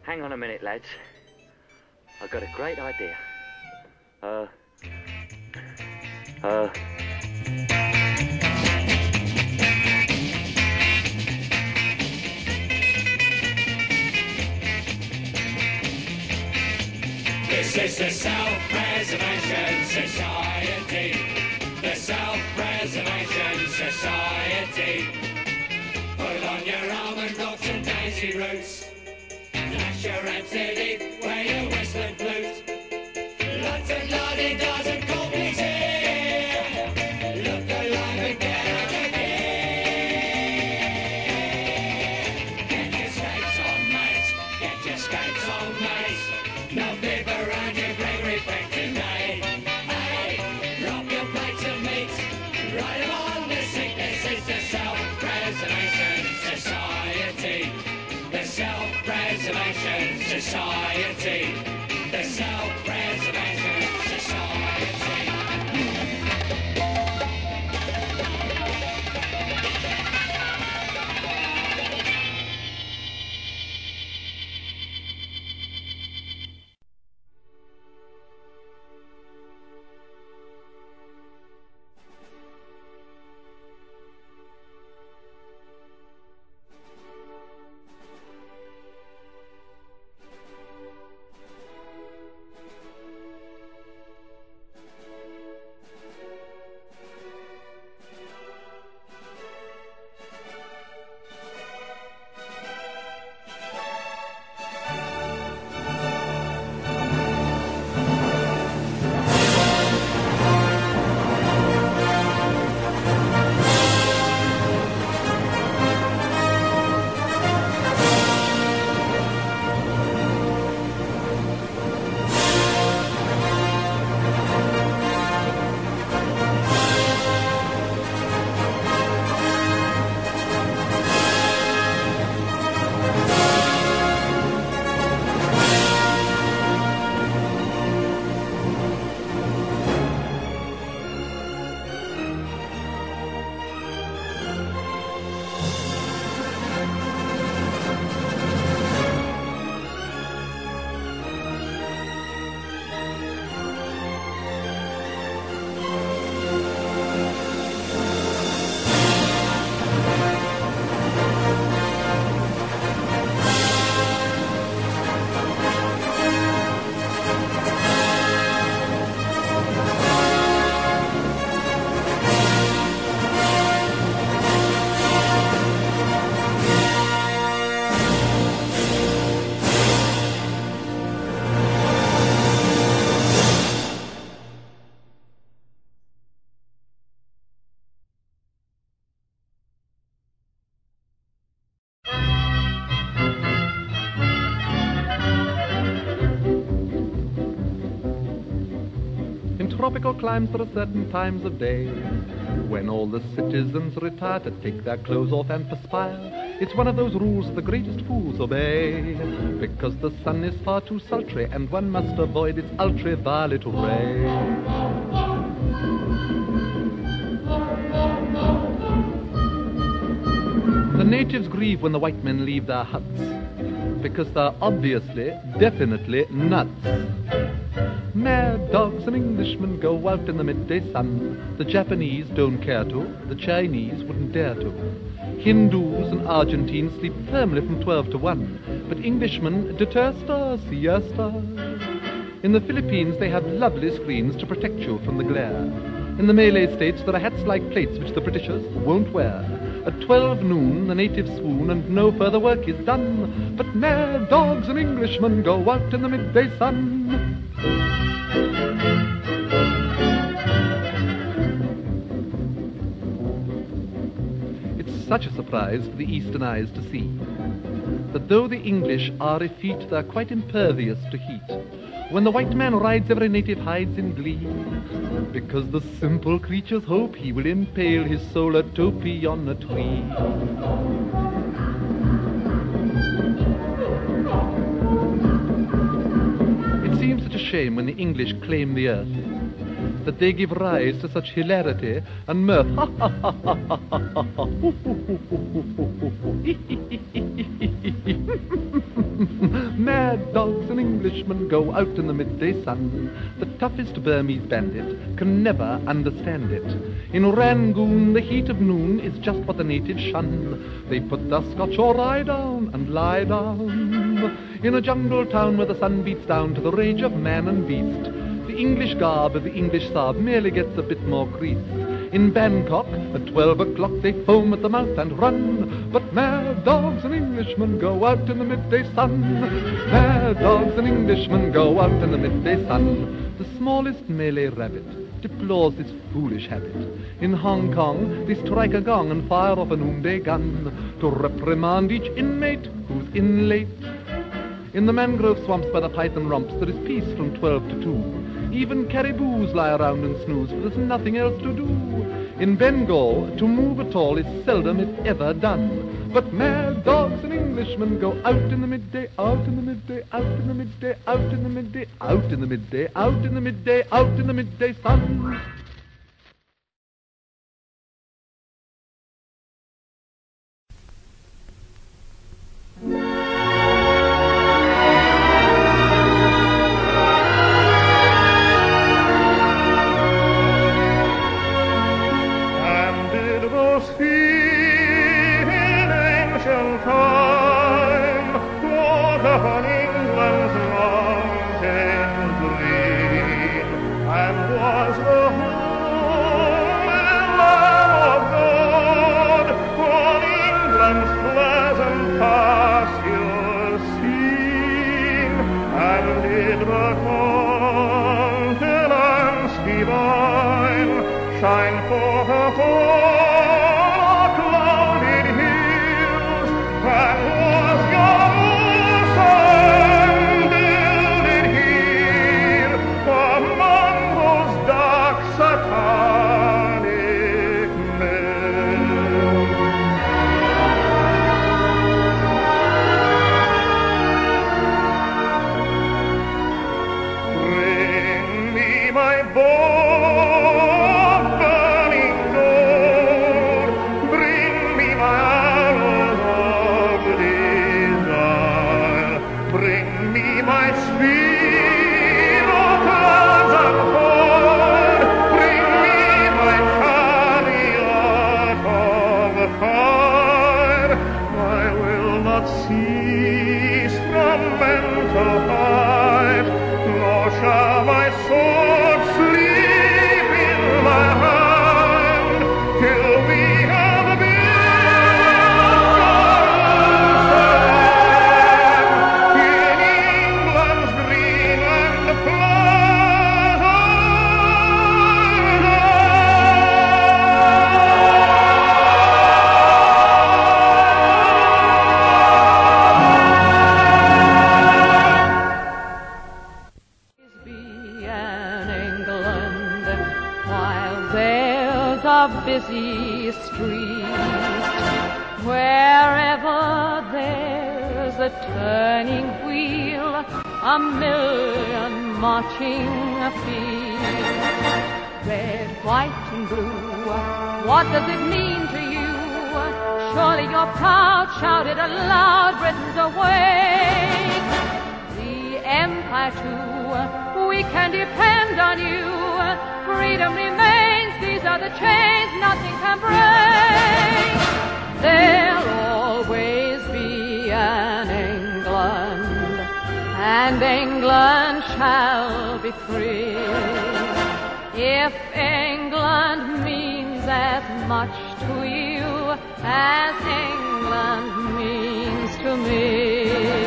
Hang on a minute, lads. I've got a great idea. This is the Self-Preservation Society. The Self-Preservation Society. Put on your almond blocks and daisy roots. Lash your MCD, wear your whistling flute. Lots of lolly-dots and corpies here. Look alive and get out of here. Get your skates on, mate. Get your skates on, mate. No bib around your Gregory Peck today. Hey, drop your plates of meat. Ride 'em on the seat. This is the Self-Preservation Society. The Self-Preservation Society. The Self-Preservation Society. Tropical climes there are certain times of day when all the citizens retire to take their clothes off and perspire. It's one of those rules the greatest fools obey, because the sun is far too sultry and one must avoid its ultraviolet ray. The natives grieve when the white men leave their huts, because they're obviously, definitely nuts. Mad dogs and Englishmen go out in the midday sun. The Japanese don't care to, the Chinese wouldn't dare to. Hindus and Argentines sleep firmly from 12 to 1, but Englishmen detesta siesta. In the Philippines they have lovely screens to protect you from the glare. In the Malay states there are hats like plates which the Britishers won't wear. At 12 noon the natives swoon and no further work is done, but mad dogs and Englishmen go out in the midday sun. It's such a surprise for the eastern eyes to see that though the English are effete, they're quite impervious to heat. When the white man rides, every native hides in glee, because the simple creatures hope he will impale his solar topee on a tree. It seems such a shame when the English claim the earth, that they give rise to such hilarity and mirth. Mad dogs and Englishmen go out in the midday sun. The toughest Burmese bandit can never understand it. In Rangoon, the heat of noon is just what the natives shun. They put the Scotch or rye down and lie down. In a jungle town where the sun beats down to the rage of man and beast, the English garb of the English sab merely gets a bit more creased. In Bangkok, at 12 o'clock, they foam at the mouth and run. But mad dogs and Englishmen go out in the midday sun. Mad dogs and Englishmen go out in the midday sun. The smallest Malay rabbit deplores this foolish habit. In Hong Kong, they strike a gong and fire off a noonday gun to reprimand each inmate who's in late. In the mangrove swamps by the python romps, there is peace from 12 to 2. Even caribous lie around and snooze, for there's nothing else to do. In Bengal, to move at all is seldom if ever done. But mad dogs and Englishmen go out in the midday, out in the midday, out in the midday, out in the midday, out in the midday, out in the midday, out in the midday sun. Busy street, wherever there's a turning wheel, a million marching feet. Red, white and blue, what does it mean to you? Surely you're proud, shout it aloud, Britain's awake. The Empire too, we can depend on you. Freedom remains, these are the chains nothing can break. There'll always be an England, and England shall be free. If England means as much to you as England means to me.